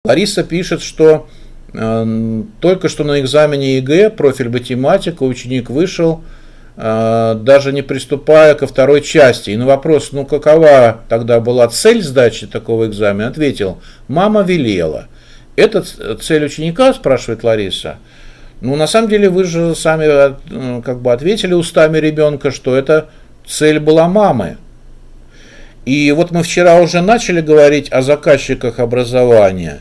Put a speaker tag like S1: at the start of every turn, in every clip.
S1: Лариса пишет, что только что на экзамене ЕГЭ, профиль математика, ученик вышел, даже не приступая ко второй части. И на вопрос, ну какова тогда была цель сдачи такого экзамена, ответил: мама велела. Это цель ученика, спрашивает Лариса. Ну, на самом деле, вы же сами как бы ответили устами ребенка, что это цель была мамы. И вот мы вчера уже начали говорить о заказчиках образования,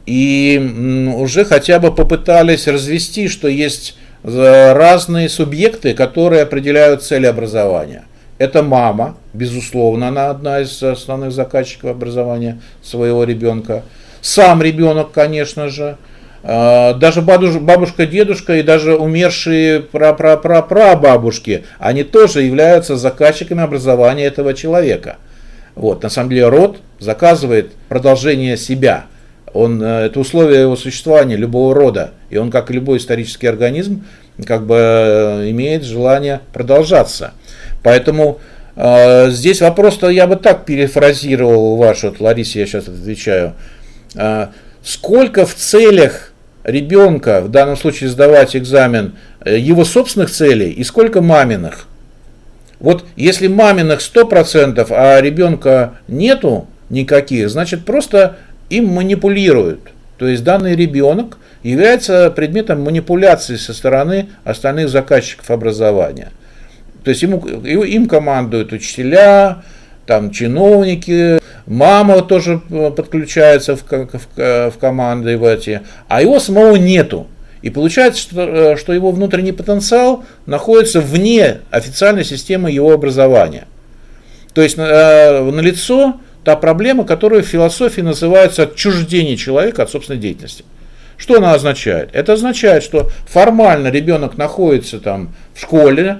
S1: и уже хотя бы попытались развести, что есть разные субъекты, которые определяют цели образования. Это мама, безусловно, она одна из основных заказчиков образования своего ребенка. Сам ребенок, конечно же. Даже бабушка, дедушка и даже умершие прабабушки, они тоже являются заказчиками образования этого человека. Вот, на самом деле род заказывает продолжение себя. Это условие его существования, любого рода. И он, как и любой исторический организм, как бы имеет желание продолжаться. Поэтому здесь вопрос-то я бы так перефразировал вашу, вот, Ларисе я сейчас отвечаю. Сколько в целях ребенка, в данном случае сдавать экзамен, его собственных целей и сколько маминых? Вот если маминых 100%, а ребенка нету никаких, значит просто им манипулируют. То есть данный ребенок является предметом манипуляции со стороны остальных заказчиков образования. То есть им командуют учителя, там чиновники, мама тоже подключается в команды в эти, а его самого нету. И получается, что его внутренний потенциал находится вне официальной системы его образования. То есть налицо та проблема, которая в философии называется отчуждение человека от собственной деятельности. Что она означает? Это означает, что формально ребенок находится там в школе,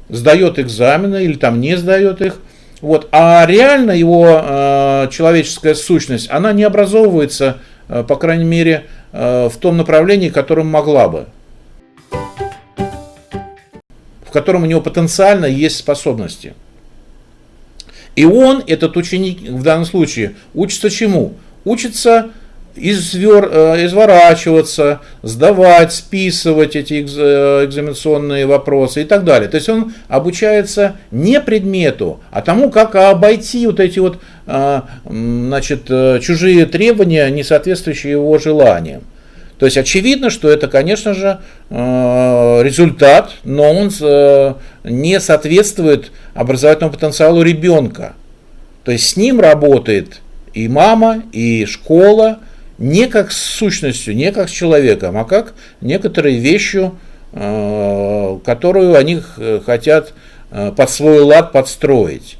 S1: сдает экзамены или там не сдает их, вот, а реально его человеческая сущность, она не образовывается, по крайней мере, в том направлении, которым могла бы, в котором у него потенциально есть способности. И он, этот ученик в данном случае, учится чему? Учится изворачиваться, сдавать, списывать эти экзаменационные вопросы и так далее. То есть он обучается не предмету, а тому, как обойти вот эти вот, значит, чужие требования, не соответствующие его желаниям. То есть очевидно, что это, конечно же, результат, но он не соответствует образовательному потенциалу ребенка. То есть с ним работает и мама, и школа, не как с сущностью, не как с человеком, а как некоторой вещью, которую они хотят под свой лад подстроить.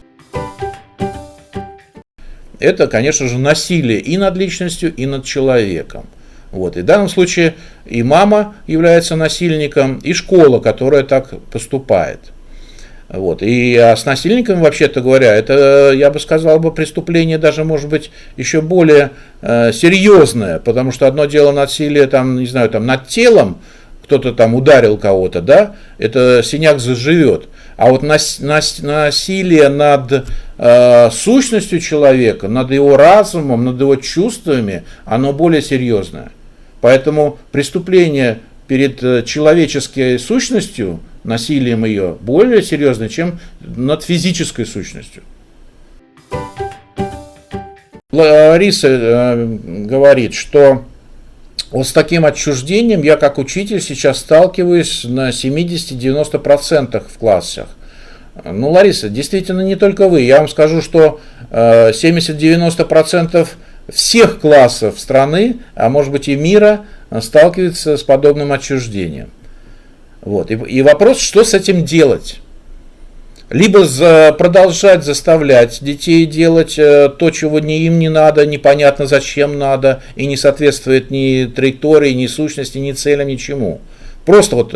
S1: Это, конечно же, насилие и над личностью, и над человеком. Вот. И в данном случае и мама является насильником, и школа, которая так поступает. Вот. И с насильниками, вообще-то говоря, это, я бы сказал, преступление даже, может быть, еще более серьезное, потому что одно дело насилие, там, не знаю, там, над телом, кто-то там ударил кого-то, да, это синяк заживет. А вот насилие над сущностью человека, над его разумом, над его чувствами, оно более серьезное. Поэтому преступление перед человеческой сущностью, насилием ее, более серьезное, чем над физической сущностью. Лариса говорит, что вот с таким отчуждением я как учитель сейчас сталкиваюсь на 70-90% в классах. Ну, Лариса, действительно не только вы. Я вам скажу, что 70-90% всех классов страны, а может быть и мира, сталкиваются с подобным отчуждением. Вот. И вопрос, что с этим делать? Либо продолжать заставлять детей делать то, чего им не надо, непонятно зачем надо, и не соответствует ни траектории, ни сущности, ни целям, ничему. Просто вот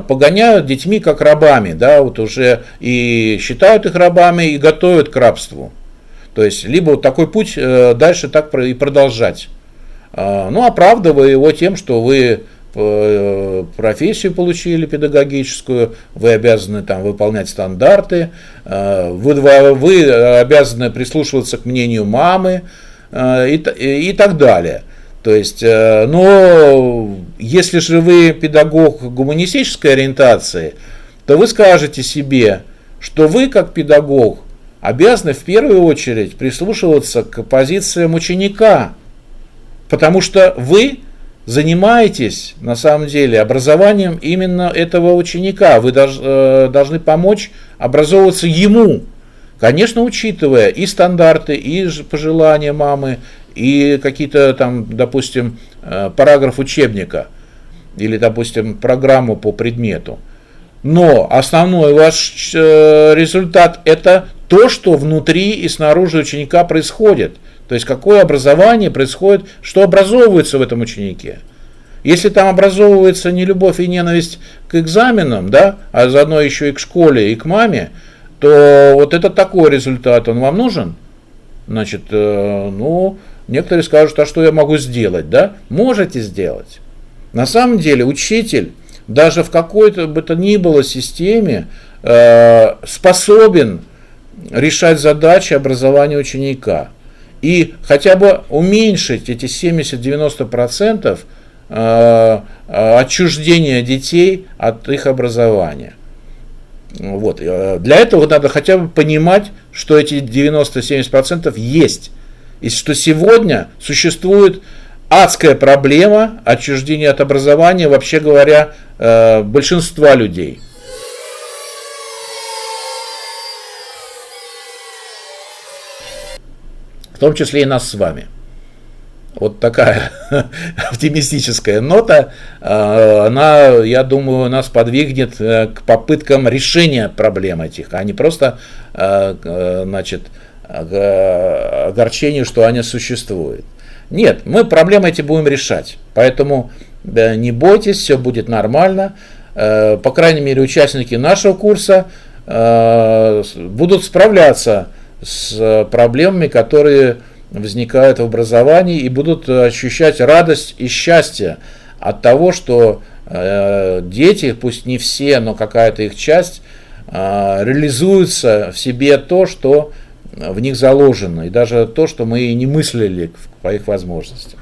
S1: погоняют детьми как рабами, да, вот уже и считают их рабами, и готовят к рабству. То есть, либо вот такой путь дальше так и продолжать. Ну, оправдывая его тем, что вы профессию получили педагогическую, вы обязаны там выполнять стандарты, вы обязаны прислушиваться к мнению мамы и так далее. То есть, но если же вы педагог гуманистической ориентации, то вы скажете себе, что вы как педагог обязаны в первую очередь прислушиваться к позициям ученика, потому что вы занимаетесь на самом деле образованием именно этого ученика, вы должны помочь образовываться ему, конечно, учитывая и стандарты, и пожелания мамы, и какие-то там, допустим, параграф учебника, или, допустим, программу по предмету. Но основной ваш результат – это то, что внутри и снаружи ученика происходит. То есть, какое образование происходит, что образовывается в этом ученике. Если там образовывается не любовь и ненависть к экзаменам, да, а заодно еще и к школе, и к маме, то вот это такой результат, он вам нужен? Значит, некоторые скажут, а что я могу сделать, да? Можете сделать. На самом деле учитель даже в какой-то бы то ни было системе способен решать задачи образования ученика. И хотя бы уменьшить эти 70-90% отчуждения детей от их образования. Вот. Для этого надо хотя бы понимать, что эти 90-70% есть. И что сегодня существует адская проблема отчуждения от образования, вообще говоря, большинства людей. В том числе и нас с вами. Вот такая оптимистическая нота, она, я думаю, нас подвигнет к попыткам решения проблем этих, а не просто, значит, огорчению, что они существуют. Нет, мы проблемы эти будем решать, поэтому не бойтесь, все будет нормально. По крайней мере, участники нашего курса будут справляться с проблемами, которые возникают в образовании, и будут ощущать радость и счастье от того, что дети, пусть не все, но какая-то их часть, реализуются в себе то, что в них заложено, и даже то, что мы и не мыслили по их возможностям.